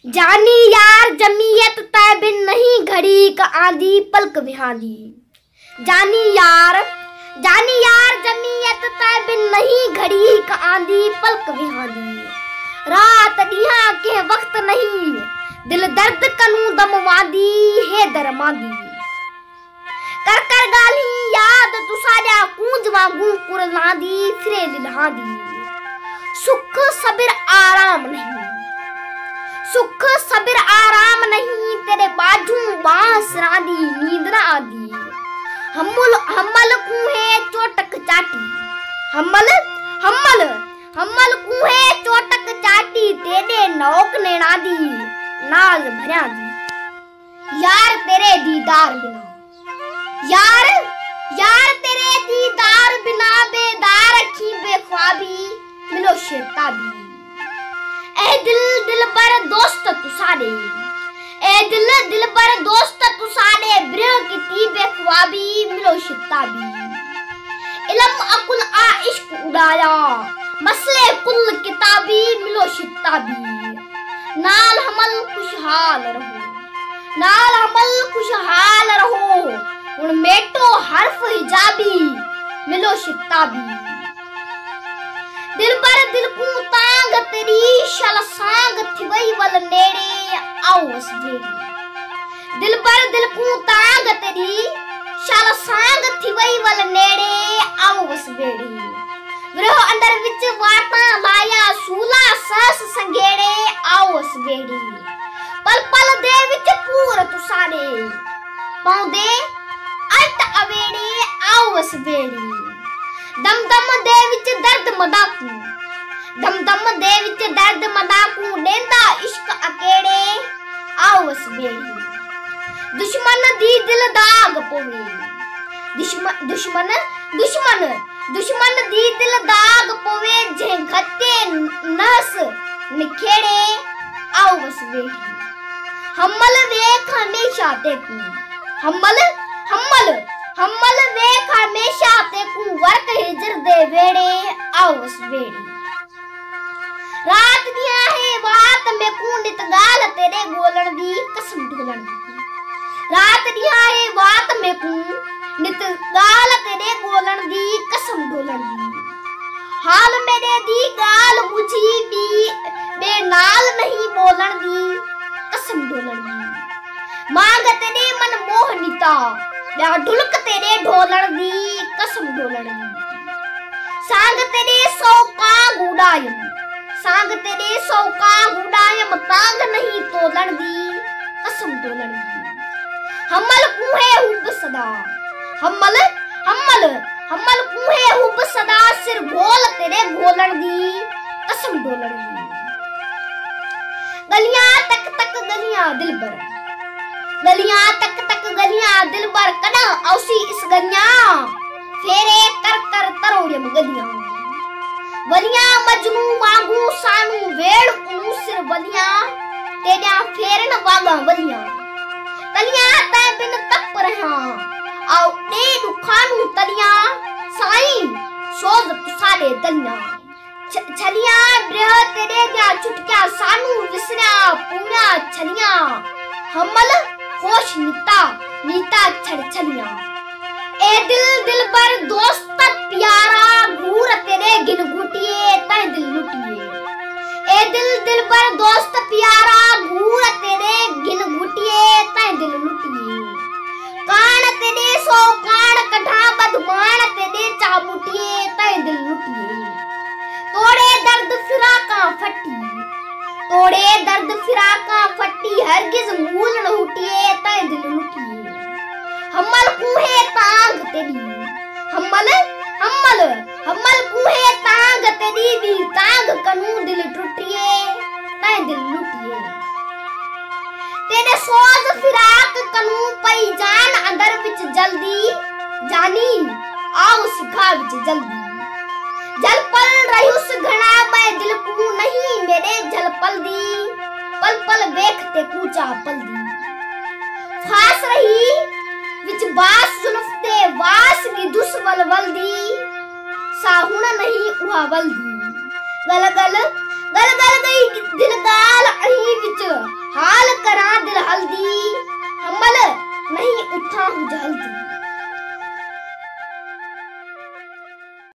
जानी यार जमीयत तय बिन नहीं घड़ी का आंधी पलक बिहादी। जानी यार जमीयत तय बिन नहीं घड़ी का आंधी पलक बिहादी। रात दिया के वक्त नहीं दिल दर्द कनू दमवादी है दरमादी। कर कर गाली याद तुसारा कूंज वांगू कुरलादी फिरे लिल्हादी। सुख सबिर आराम नहीं, सुख सबिर आराम नहीं तेरे बाजू बांस रादी नींद ना आदी। हम्मल कुहे चोटक चाटी, हम्मल कुहे चोटक चाटी तेरे नौक ने नादी नाज भरिया दी। यार तेरे दीदार बिना, यार तेरे दीदार बिना बेदार रखी बेख्वाबी मिलो शेताबी। ए दिल बर दोस्त तुसारे, ए दिल बर दोस्त तुसारे ब्रह की बेख्वाबी मिलो शेताबी। इल्म अकुल आ इश्क उड़ाया मसले कुल किताबी मिलो शेताबी। नाल हमल खुशहाल रहो, नाल हमल खुशहाल रहो उन मेटो हर्फ हिजाबी मिलो शिताबी। दिल बर दिल को तांग तेरी शल सांग थिवई वल नेड़े आओ वस भेड़ी। दिल बर दिल को तांग तेरी शल सांग थिवई वल नेड़े आओ वस भेड़ी। विरह अंदर विच वाटा लाया सूला सस संगेड़े आओ वस भेड़ी। पल पल दे विच पूर तुसारे पौंदे अट अवेड़े आओ वस भेड़ी। दम दम दे विच दर्द मदाकू, दम दम दे विच दर्द मदाकू डेंदा इश्क अकेड़े आओ वस भेड़ी। दुश्मन दी दिल दाग पोवे, दुश्मन दी दिल दाग पोवे जे घते नस निखेड़े आओ वस भेड़ी। हम्मल वेख हमेशा तेकू, हम्मल वेख हमेशा तेकू वर्क हिजर दे वेड़े आओ वस भेड़ी। रात दिया है बात में कू नित गाल तेरे गोलन दी कसम ढोलन दी। रात दिया है बात में कू नित गाल तेरे गोलन दी कसम ढोलन दी। हाल मेरे दी गाल बुझी भी बेनाल नहीं बोलन दी कसम ढोलन दी। मांग तेरे मन मोहनीता या ढुलक तेरे ढोलन दी कसम ढोलन दी। सांग तेरे सौका गुडायम, सांग तेरे सौका गुडायम तांग नहीं तोलन दी कसम ढोलन दी। हम्मल कुहे हुब सदा, हम्मल कुहे हुब सदा सिर घोल तेरे घोलन दी कसम ढोलन दी। गलियां तक तक गलियां दिलबर, गलियां तक तक गलियां दिलबर कदा औसी इस गलियां फेरे कर कर तरोड़ियम गलियां। वलियां मजनू वांगू सानू वेड़ ऊ सिर वलियां तेरिया फेरन वागा वलियां। तलियां तै बिन तप रहा आओ दे दुखानू तलियां साईं सोज तुसारे दलियां। छलियां ब्रह तेरे क्या चुटकिया सानू विसरा पूरा छलियां। हम्मल होश नीता छड़ छलियां। ए दिल बर दोस्त प्यारा घूर तेरे गिन गुटिए तै दिल लुटिए। ए दिल बर दोस्त प्यारा घूर तेरे गिन गुटिए तै दिल लुटिए। कान तेरे सो कान कढ़ा बदमान तेरे चाबुटिए तै दिल लुटिए। तोड़े दर्द फिराका फटी, तोड़े दर्द फिराका फटी हरगिज मूल न हुटिए तै दिल लुटिए। हम्मल कुहे तांग तेरी, हम्मल कुहे तांग तेरी भी तांग कनू दिल टूटिए तै दिल लुटिए। तेरे सोज फिराक कनू पई जान अंदर विच जल्दी जानी आओ सिखा विच जल्दी। जल पल रही उस घना मैं दिल को नहीं मेरे जल पल दी पल पल वेखते कूचा पल दी। फास रही विच बास जुल्फते वास की दुश्मन वल दी साहुण नहीं उहा वल दी। गल गल गई दिल गाल अही विच जल्द